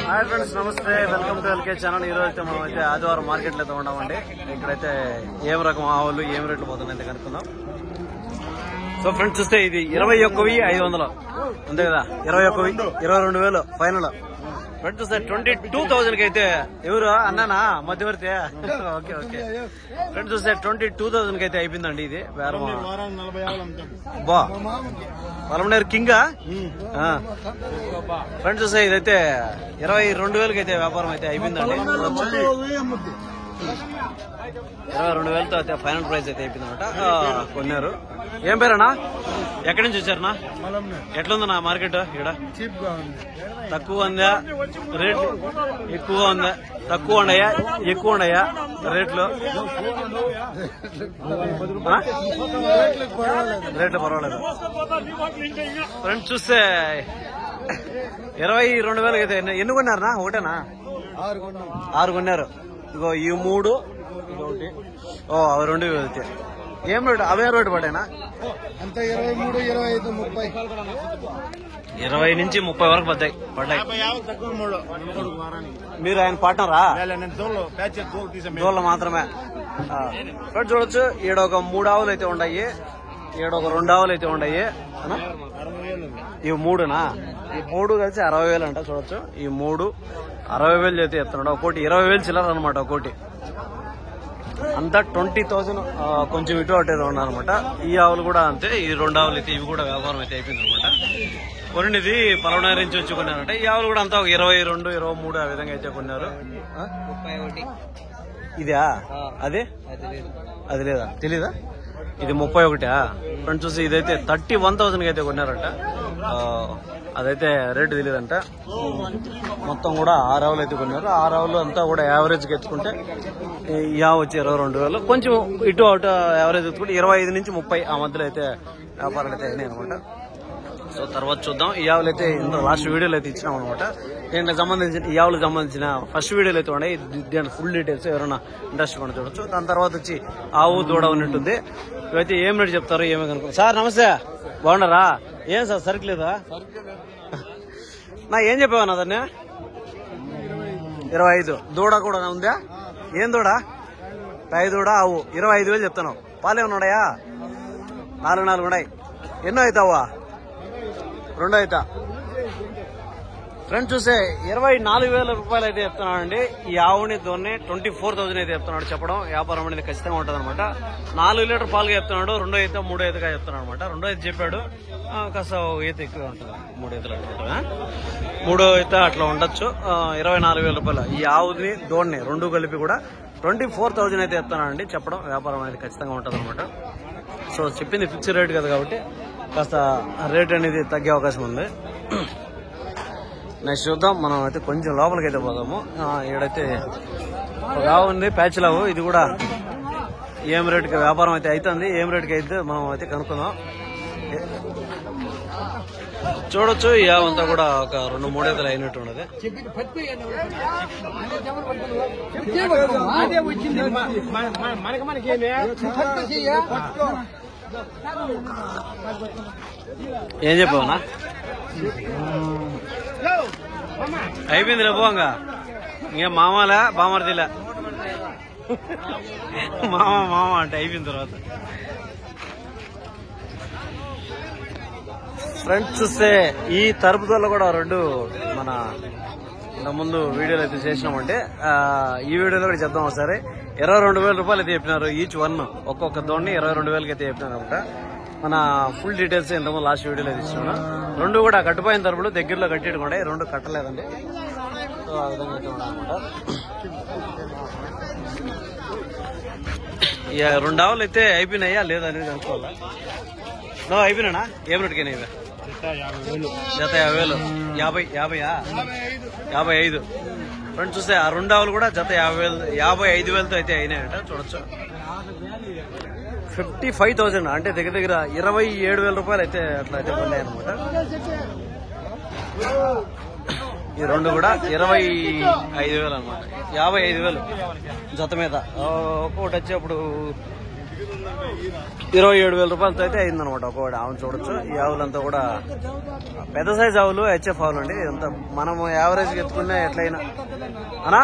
Hi friends, నమస్తే. Welcome to LK channel. ఈ రోజు అయితే మనం అయితే ఆదివారం మార్కెట్ లో అయితే ఉన్నామండి. ఇక్కడైతే ఏం రకం ఆవులు ఏం రేట్లు పోతున్నాయి కనుక్కుందాం. సో ఫ్రెండ్స్ చూస్తే ఇది 21,500 అంతే కదా. 22,000 ఫైనల్. ఫ్రెండ్స్ చూస్తే 22,000 కి అయితే ఎవరు అన్నానా మధ్యవర్తి. Okay okay. ఫ్రెండ్స్ చూస్తే 22,000 కి అయితే అయిపోయిందండి ఇది బేరం. బా పలమనేరు కింగ్. ఫ్రెండ్స్ చూస్తే ఇదైతే 22,000 కి అయితే వ్యాపారం అయితే అయిపోయిందండి. 22,000తో అయితే ఫైనల్ ప్రైస్ అయితే అయిపోయిందన్నమాట. కొన్నారు. ఏం పేరన్నా, ఎక్కడి నుంచి వచ్చారన్నా? ఎట్లుందన్నా మార్కెట్? ఇక్కడ తక్కువ ఉందా రేట్లు? ఎక్కువ ఉందా? తక్కువ ఉన్నాయా ఎక్కువ ఉన్నాయా రేట్లు? రేట్లు పర్వాలేదు. ఫ్రెండ్స్ చూస్తే 22,000 అయితే ఎన్ని కొన్నారనా? ఒకటేనా? 6 కొన్నారు. ఇగో ఈ 3 ఇదొకటి. అవి 2 వెళ్తే ఏం రేటు? అవే రేటు పడేనా? 20 నుంచి 30 వరకు పడ్డాయి. మీరు ఆయన పార్ట్నరా? దోళ్ళ మాత్రమే. ఫ్రెండ్స్ చూడొచ్చు, ఈడ ఒక 3 ఆవులు అయితే ఉన్నాయి, ఈడ ఒక 2 ఆవులు అయితే ఉన్నాయి. ఇవి 3నా? ఈ 3 కలిసి 60,000 అంట. చూడొచ్చు, ఈ 3 60,000 అయితే ఎత్తున్నాడు. ఒకటి 20,000 చిల్లర అనమాట. ఒకటి అంతా 20,000 కొంచెం ఇటు అటు ఏదో ఉన్నారనమాట. ఈ ఆవులు కూడా అంతే. ఈ 2 ఆవులు అయితే ఇవి కూడా వ్యాపారం అయితే అయిపోయింది అనమాట. కొన్నిది పలవనారు నుంచి వచ్చి కొన్నారంటే. ఈ ఆవులు కూడా అంతా 22, 23 ఆ విధంగా అయితే కొన్నారు. ఇదా? అదే అది లేదా? తెలీదా? ఇది 31. ఫ్రెండ్స్ చూసి ఇదైతే 31,000 అయితే కొన్నారంట. అదైతే రేటు తెలియదంట. మొత్తం కూడా 6 ఆవులు అయితే కొన్నారు. 6 ఆవులు అంతా కూడా యావరేజ్ కి ఎత్తుకుంటే ఈ ఆవు వచ్చి 22,000. కొంచెం ఇటు అటు యావరేజ్ ఎత్తుకుంటే 25 నుంచి 30 ఆ మధ్యలో అయితే వ్యాపారాలు అయితే అయినాయి అనమాట. సో తర్వాత చూద్దాం. ఈ ఆవులు అయితే లాస్ట్ వీడియోలో అయితే ఇచ్చినాం అనమాట. దీనికి సంబంధించిన ఈ ఆవులకు సంబంధించిన ఫస్ట్ వీడియోలు అయితే ఉన్నాయి. దీని ఫుల్ డీటెయిల్స్ ఎవరైనా ఇంట్రెస్ట్ కూడా చూడొచ్చు. దాని తర్వాత వచ్చి ఆవు దూడ ఉన్నట్టుంది. ఇవైతే ఏం రేటు చెప్తారో ఏమో కనుక్కో. సార్ నమస్తే, బాగున్నారా? ఏం సార్ సరుకులేదా? నా ఏం చెప్పావన్నా దాన్ని? 25. దూడ కూడా ఉందా? ఏం దూడ? టై దూడ ఆవు. 25,000 చెప్తాను. పాలేమన్నా ఉన్నాయా? 4 ఉన్నాయి. ఎన్నో అవుతావా? 2 అవుతా. ఫ్రెండ్స్ చూస్తే 24,000 రూపాయలు అయితే చెప్తున్నాడండి. ఈ ఆవుని దోన్ని 24,000 అయితే చెప్తున్నాడు. చెప్పడం వ్యాపారం అనేది ఖచ్చితంగా ఉంటుంది అనమాట. 4 లీటర్ పాలుగా చెప్తున్నాడు. 2 అయితే 3 ఈతగా చెప్తున్నాడు అనమాట. 2 అయితే చెప్పాడు, కాస్త ఈత ఎక్కువ ఉంటుంది. 3 ఈతలు అనుకుంటా. 3 అయితే అట్లా ఉండొచ్చు. 24,000 రూపాయలు ఈ ఆవుని దోన్ని 2 కలిపి కూడా 24,000 అయితే చెప్తున్నాడండి. చెప్పడం వ్యాపారం అనేది ఖచ్చితంగా ఉంటుంది అనమాట. సో చెప్పింది ఫిక్స్డ్ రేట్ కదా, కాబట్టి కాస్త రేట్ అనేది తగ్గే అవకాశం ఉంది. నెక్స్ట్ చూద్దాం. మనం అయితే కొంచెం లోపలికి అయితే పోదాము. ఈడైతే ఒక ఆవు ఉంది, ప్యాచ్ లావు. ఇది కూడా ఏం రేటుకి వ్యాపారం అయితే అవుతుంది. ఏం రేటుకి అయితే మనం అయితే కనుక్కుందాం. చూడొచ్చు, ఈ ఆవు అంతా కూడా ఒక 2-3 ఈతలు అయినట్టు ఉన్నది. ఏం చెప్పావునా? అయిపోయింది రేపు. ఇంకే మామలా బామర్దిలా మామ అంటే అయిపోయిన తర్వాత. ఫ్రెండ్స్ చూస్తే ఈ తరుపుదల్లో కూడా 2 మన ముందు వీడియోలు అయితే చేసినామంటే, ఈ వీడియోలో కూడా చెప్దాం ఒకసారి. 22,000 రూపాయలు అయితే చెప్పినారు. ఈచ్ 1 ఒక్కొక్క దోణ్ణి 22,000 అయితే చెప్పినారు అనమాట. మన ఫుల్ డీటెయిల్స్ ఇంతకుముందు లాస్ట్ వీడియోలో అయితే ఇచ్చినాను. 2 కూడా కట్టుపోయిన తరపులు దగ్గరలో కట్టేట్టుకుంటే 2 కట్టలేదండి. సో ఆ విధంగా అయితే ఉన్నాయన్నమాట. 2 ఆవులు అయితే అయిపోయినాయా లేదా అనేది అనుకోవాలా? అయిపోయినా? ఏం రేటుకైనా ఇవే? జత 50,000. 55. ఫ్రెండ్స్ చూస్తే ఆ 2 ఆవులు కూడా జత 55,000తో అయితే అయినాయంట. చూడొచ్చు, 55,000 అంటే దగ్గర దగ్గర 27,000 రూపాయలు అయితే అట్లా అయితే పడినాయి అనమాట. ఈ 2 కూడా 25,000 అనమాట. 55,000 జత మీద. ఒక్కొక్కటి వచ్చి అప్పుడు 27,000 రూపాయలతో అయితే అయిందనమాట ఒకవేళ ఆవును చూడొచ్చు. ఈ ఆవులంతా కూడా పెద్ద సైజ్ ఆవులు, హెచ్ఎఫ్ ఆవులు అండి. ఇదంతా మనం యావరేజ్ ఎత్తుకునే ఎట్లయినా అనా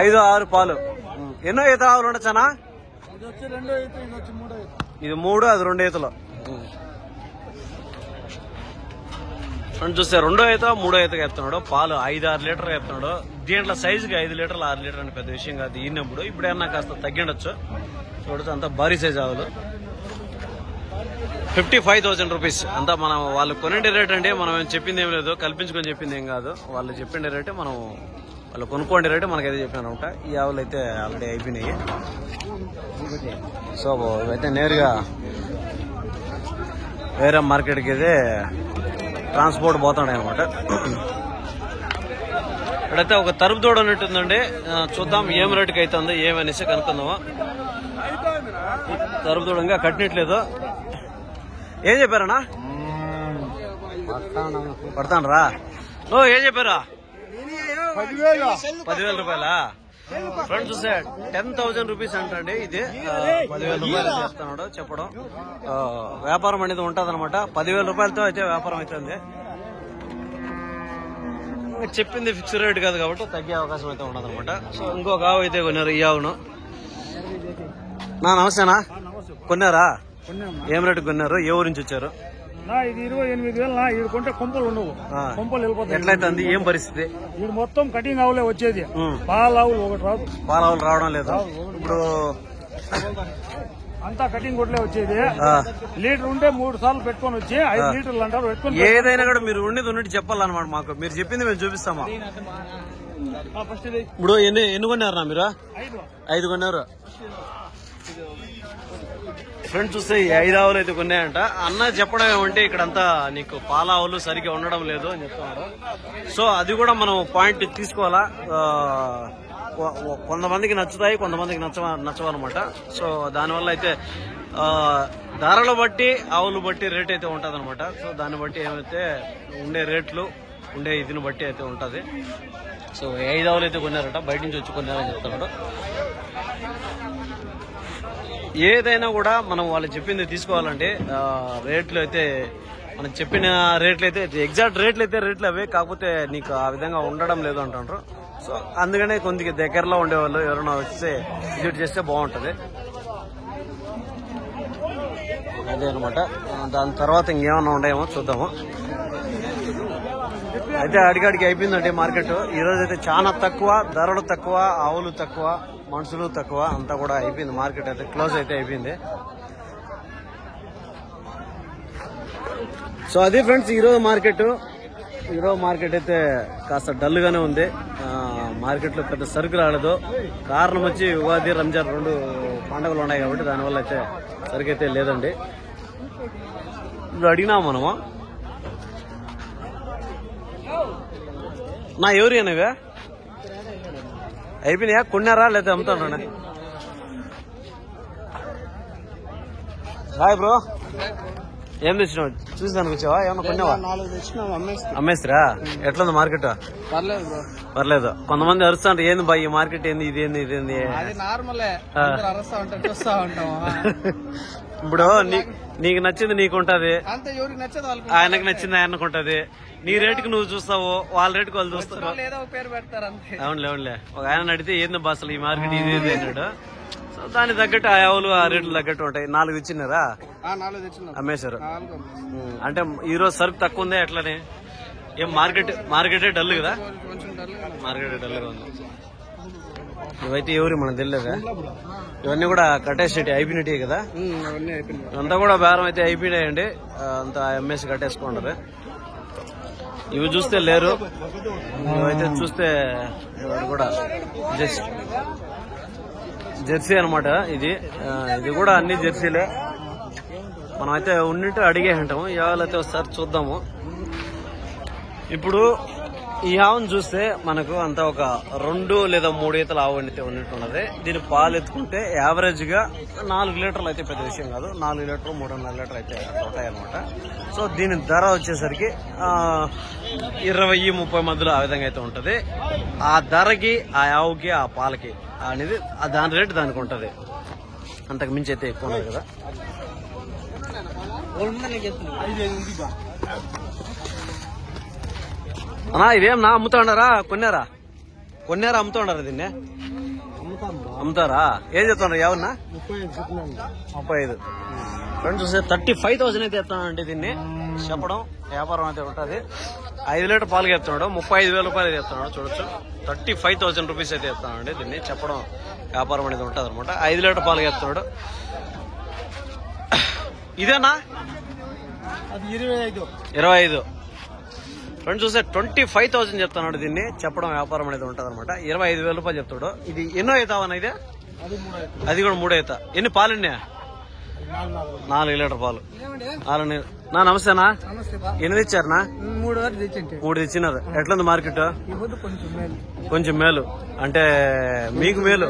5-6 పాలు. ఎన్నో ఈత ఆవులు ఉండొచ్చానా? ఇది 3, అది 2 ఈతలు. ఫ్రెండ్ చూస్తే 2వ ఈత 3వ ఈతగా ఎత్తున్నాడు. పాలు 5-6 లీటర్లు ఎత్తున్నాడు. దీంట్లో సైజుకి 5 లీటర్లు 6 లీటర్లు అని పెద్ద విషయం కాదు ఈనప్పుడు. ఇప్పుడేమన్నా కాస్త తగ్గిండొచ్చు. చూడొచ్చు అంతా భారీ సైజ్ ఆవులు. 55,000 రూపీస్ అంతా మనం వాళ్ళు కొనండి రేట్ అండి. మనం ఏం చెప్పింది ఏం లేదు, కల్పించుకొని చెప్పింది ఏం కాదు. వాళ్ళు చెప్పిండే రేటే మనం, వాళ్ళు కొనుక్కోండి రేటే మనకైతే చెప్పినారు అనమాట. ఈ ఆవులు అయితే ఆల్రెడీ అయిపోయినాయి. సో ఇవైతే నేరుగా వేరే మార్కెట్కి అయితే ట్రాన్స్పోర్ట్ పోతున్నాయి అనమాట. ఇక్కడైతే ఒక తరుపు తోడు ఉన్నట్టుందండి. చూద్దాం ఏం రేటుకి అవుతుందో ఏమనేసి కనుక్కుందాము. తరుపు తోడు ఇంకా కట్టినట్లేదు. ఏం చెప్పారన్నా? పడతానరా? ఏం చెప్పారా? 10,000 రూపాయలా? ఫ్రెండ్స్ చూసే 10,000 రూపీస్ అంటండి. ఇది 10,000 రూపాయలు చేస్తున్నాడు చెప్పడం. వ్యాపారం అనేది ఉంటది అనమాట. 10,000 రూపాయలతో అయితే వ్యాపారం అవుతుంది. చెప్పింది ఫిక్స్ రేట్ కాదు కాబట్టి తగ్గే అవకాశం అయితే ఉండదు అనమాట. సో ఇంకొక ఆవు అయితే కొన్నారు. ఈ ఆవును నమస్తేనా? కొన్నారా? ఏం రేటు కొన్నారు? ఏ ఊరి నుంచి వచ్చారు? ఇది 28,000. ఇది కొంటే కొంపలు ఉండవు, కొంపలు వెళ్ళిపోతాయి. ఎట్లయితే ఏం పరిస్థితి? ఇది మొత్తం కటింగ్ ఆవులే వచ్చేది. పాల ఆవులు ఒకటి రాదు, పాల ఆవులు రావడం లేదు. ఇప్పుడు అంతా కటింగ్ కొట్లే వచ్చేది. లీటర్ ఉంటే 3 సార్లు పెట్టుకొని వచ్చి 5 లీటర్లు అంటారు పెట్టుకొని. ఏదైనా కూడా మీరు ఉండేది ఉన్నట్టు చెప్పాలన్నమాట. మాకు మీరు చెప్పింది మేము చూపిస్తామా. ఇప్పుడు ఎన్ని కొన్నారా మీరు? 5 కొన్నారు. ఫ్రెండ్స్ చూస్తే ఈ 5 ఆవులు అయితే కొన్నాయంట. అన్న చెప్పడం ఏమంటే ఇక్కడంతా నీకు పాల ఆవులు సరిగ్గా ఉండడం లేదు అని చెప్తున్నారు. సో అది కూడా మనం పాయింట్ తీసుకోవాలా. కొంతమందికి నచ్చుతాయి, కొంతమందికి నచ్చవన్నమాట. సో దానివల్ల అయితే ధరలు బట్టి ఆవులు బట్టి రేట్ అయితే ఉంటుంది అనమాట. సో దాన్ని బట్టి ఏమైతే ఉండే రేట్లు ఉండే ఇదిని బట్టి అయితే ఉంటుంది. సో 5 ఆవులు అయితే కొన్నారట, బయట నుంచి వచ్చి కొన్నారని చెప్తున్నాడు. ఏదైనా కూడా మనం వాళ్ళు చెప్పింది తీసుకోవాలండి. రేట్లు అయితే మనం చెప్పిన రేట్లు అయితే ఎగ్జాక్ట్ రేట్లు అయితే రేట్లు అవే, కాకపోతే నీకు ఆ విధంగా ఉండడం లేదు అంటారు. సో అందుకనే కొంచెం దగ్గరలో ఉండేవాళ్ళు ఎవరైనా వస్తే విజిట్ చేస్తే బాగుంటుంది. అదే అనమాట. దాని తర్వాత ఇంకేమన్నా ఉన్నాయేమో చూద్దాము. అయితే అడిగడికి అయిపోయిందండి మార్కెట్. ఈరోజు అయితే చాలా తక్కువ, ధరలు తక్కువ, ఆవులు తక్కువ, మనుషులు తక్కువ, అంతా కూడా అయిపోయింది. మార్కెట్ అయితే క్లోజ్ అయితే అయిపోయింది. సో అది ఫ్రెండ్స్ ఈరోజు మార్కెట్ అయితే కాస్త డల్ గానే ఉంది. మార్కెట్ లో పెద్ద సరుకు రాలేదు. కారణం వచ్చి ఉగాది, రంజాన్ 2 పండుగలు ఉన్నాయి కాబట్టి దానివల్ల అయితే సరుకు అయితే లేదండి. ఇప్పుడు అడిగినాము మనము. నా ఎవరి అనేవే అయిపోయినాయా? కొన్నారా లేదా అమ్ముతాను? హాయ్ బ్రో, ఏం తెచ్చినావు? చూసానికి వచ్చావా? ఏమన్నా కొన్నావా? అమ్మేస్తారా? ఎట్లుంది మార్కెట్? పర్లేదు. కొంతమంది అరుస్తాంటారు, ఏంది బా ఈ మార్కెట్ ఏంది, ఇదేంది ఇదేంది. ఇప్పుడు నీకు నచ్చింది నీకుంటది, ఆయనకు నచ్చింది ఆయనకు ఉంటది. నీ రేటుకి నువ్వు చూస్తావు, వాళ్ళ రేటుకి వాళ్ళు చూస్తారు. అవునులే. ఒక ఆయన అడిగితే ఏంది బా అసలు ఈ మార్కెట్ ఇది అన్నాడు. సో దానికి తగ్గట్టు ఆ ఆవులు ఆ రేట్లు తగ్గట్టు ఉంటాయి. 4 ఇచ్చినారా? అమ్మేశారు. అంటే ఈ రోజు సరుకు తక్కువ ఉందా ఎట్లనే? ఏం మార్కెటే డల్ కదా? మార్కెటే డల్ గా ఉంది. ఇవైతే ఎవరు మనకు తెలియదా? ఇవన్నీ కూడా కట్టేసేటి అయిపోయినట్టే కదా? ఇవంతా కూడా బేరం అయితే అయిపోయినాయండి. అంతా ఎంఎస్ కట్టేసుకుంటారు. ఇవి చూస్తే లేరు, ఇవైతే చూస్తే కూడా జెర్సీ అనమాట. ఇది కూడా అన్ని జెర్సీలే. మనమైతే ఉన్నట్టు అడిగే ఉంటాము. ఎవరైతే ఒకసారి చూద్దాము. ఇప్పుడు ఈ ఆవును చూస్తే మనకు అంతా ఒక 2 లేదా 3 ఈతల ఆవు అయితే ఉన్నట్టున్నది. దీని పాలు ఎత్తుకుంటే యావరేజ్ గా 4 లీటర్లు అయితే పెద్ద విషయం కాదు. 4 లీటర్లు 3.5 లీటర్ అయితే అట్లా ఉంటాయన్నమాట. సో దీని ధర వచ్చేసరికి 20-30 మధ్యలో ఆ విధంగా అయితే ఉంటది. ఆ ధరకి, ఆ ఆవుకి, ఆ పాలకి అనేది దాని రేటు దానికి ఉంటది. అంతకు మించి అయితే ఎక్కువ ఉన్నది కదా. అన్నా ఇదేం నా అమ్ముతా ఉండారా కొన్నారా అమ్ముతా ఉండారా దీన్ని అమ్ముతారా? ఏం చెప్తున్నారు ఎవరన్నా? 35 ఫ్రెండ్స్ చూస్తే 35,000 అయితే చెప్తానండి దీన్ని. చెప్పడం వ్యాపారం అయితే ఉంటుంది. 5 లీటర్ పాలు చెప్తున్నాడు, 35,000 రూపాయలు చెప్తున్నాడు. చూడొచ్చు 35,000 రూపీస్ అయితే చెప్తానండి దీన్ని. చెప్పడం వ్యాపారం అనేది ఉంటుంది అనమాట. 5 లీటర్ పాలు చెప్తున్నాడు. ఇదేనా? 25 ఫ్రెండ్స్ చూస్తే 25,000 చెప్తున్నాడు దీన్ని. చెప్పడం వ్యాపారం అనేది ఉంటుంది అనమాట. 25,000 రూపాయలు చెప్తాడు. ఇది ఎన్నో అవుతావన్నా? ఇదే అది కూడా 3 అవుతా. ఎన్ని పాలు ఉన్నాయా? 4 లీటర్ పాలు. నా నమస్తేనా? ఎన్ని తెచ్చారనా? 3 తెచ్చినారు. ఎట్లుంది మార్కెట్? కొంచెం మేలు అంటే మీకు మేలు,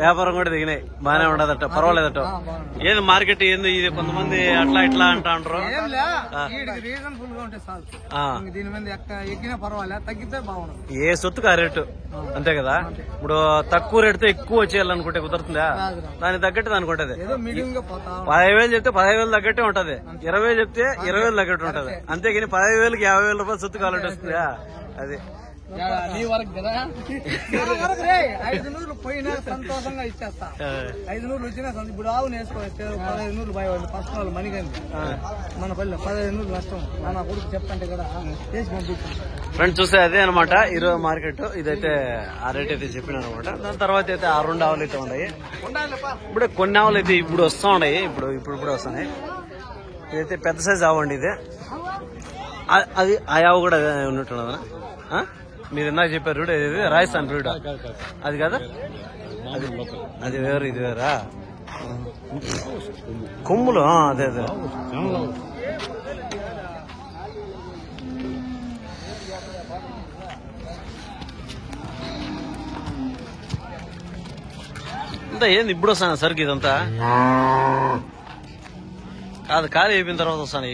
వ్యాపారం కూడా దిగినాయి. బానే ఉండదట, పర్వాలేదట. ఏది మార్కెట్ ఏంది ఇది? కొంతమంది అట్లా ఇట్లా అంటా అంటారు. ఏ సొత్తుకు ఆ రేటు అంతే కదా. ఇప్పుడు తక్కువ రేటుతో ఎక్కువ వచ్చేయాలనుకుంటే కుదురుతుందా? దానికి తగ్గట్టు దానికి ఉంటది. 15,000 చెప్తే 15,000 తగ్గట్టే ఉంటది. 20,000 చెప్తే 20,000 తగ్గట్టు ఉంటది. అంతేగాని 15,000కి 50,000 రూపాయలు సొత్తు కావాలంటే వస్తుందా? అది నీ వరకు కదా. 500 పోయినా సంతోషంగా ఇచ్చేస్తా. 500 వచ్చినా ఇప్పుడు ఆవు నేర్చుకోవచ్చు. 15,000 భయ ఫస్ట్ వాళ్ళు మణికంది మన పల్లె 15,000 నష్టం. నా కొడుకు చెప్తాంటే కదా చేసి పంపించాను. ఫ్రెండ్స్ చూస్తే అదే అనమాట ఈరోజు మార్కెట్. ఇదైతే ఆ రేట్ అయితే చెప్పినారు అనమాట. దాని తర్వాత అయితే ఆ 2 ఆవులు అయితే ఉన్నాయి. ఇప్పుడే కొన్ని ఆవులు అయితే ఇప్పుడు వస్తూ ఉన్నాయి. ఇప్పుడు వస్తున్నాయి. ఇదైతే పెద్ద సైజ్ ఆవు అండి. ఇదే అది ఆ ఆవు కూడా ఉన్నట్టున్నదా? మీరు ఇందాక చెప్పారు రూడ్ ఇది రాజస్థాన్ రూడ్ అది కదా. అది వేరు ఇది వేరా? కొమ్ములు అదే అంతా ఏంది ఇప్పుడు వస్తాను సరికి ఇదంతా? కాదు ఖాళీ అయిపోయిన తర్వాత వస్తాను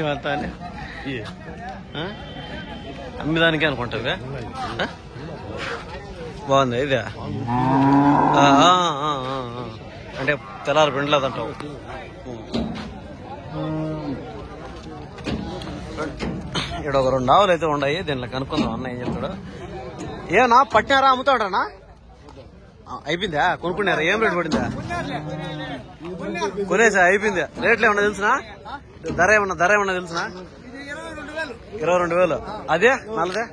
ఇవంతా అమ్మేదానికే అనుకుంటుంది. బాగుంది ఇదే. అంటే తెల్లారి పిండలేదంటావు. ఇక్కడ ఒక 2 ఆవులు అయితే ఉన్నాయి. దీనిలో కనుక్కుందాం అన్న ఏం చెప్తాడు. ఏమన్నా పట్టినారా? అమ్ముతాడనా? అయిపోయిందా? కొనుక్కున్నారా? ఏం రేటు పడిందా? కొనేసా? అయిపోయిందా? రేట్లు ఏమన్నా తెలుసునా? ధర ఏమన్నా తెలుసునా? 22,000. అదే నల్లదే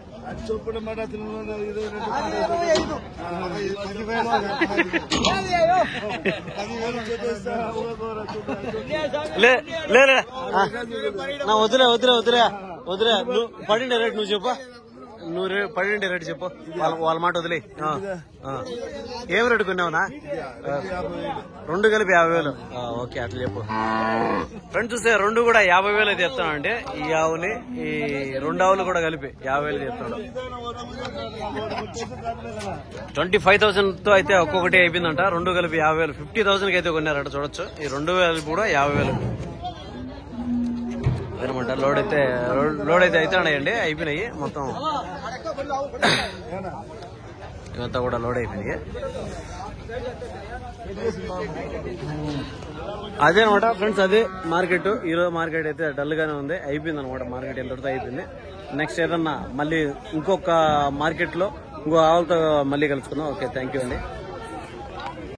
లే వదిలే నువ్వు పడిండే రేట్ నువ్వు చెప్పు. నువ్వు పడిండే రేటు చెప్పు. వాళ్ళ మాట వదిలే. ఏం రేటు కొన్నావునా? 2 కలిపి 50,000. ఓకే అట్లా చెప్పు. ఫ్రెండ్స్ చూస్తే 2 కూడా 50,000 అయితే చెప్తానండి. ఈ ఆవుని ఈ 2 ఆవులు కూడా కలిపి 50,000 చెప్తాడు. 25,000 తో అయితే ఒక్కొక్కటి అయిపోయిందంట. 2 కలిపి 50,000 50,000 అయితే కొన్నారంట. చూడొచ్చు ఈ 2 కూడా 50,000 అనమాట. లోడ్ అయితే అవుతాయండి. అయిపోయినాయి మొత్తం. ఇవంతా కూడా లోడ్ అయిపోయినాయి. అదే అనమాట ఫ్రెండ్స్. అదే మార్కెట్. ఈరోజు మార్కెట్ అయితే డల్ గానే ఉంది. అయిపోయింది అనమాట మార్కెట్. ఎంతటితో అయిపోయింది. నెక్స్ట్ ఏదన్నా మళ్ళీ ఇంకొక మార్కెట్ లో ఇంకో ఆవులతో మళ్ళీ కలుసుకుందాం. ఓకే థ్యాంక్ యూ అండి.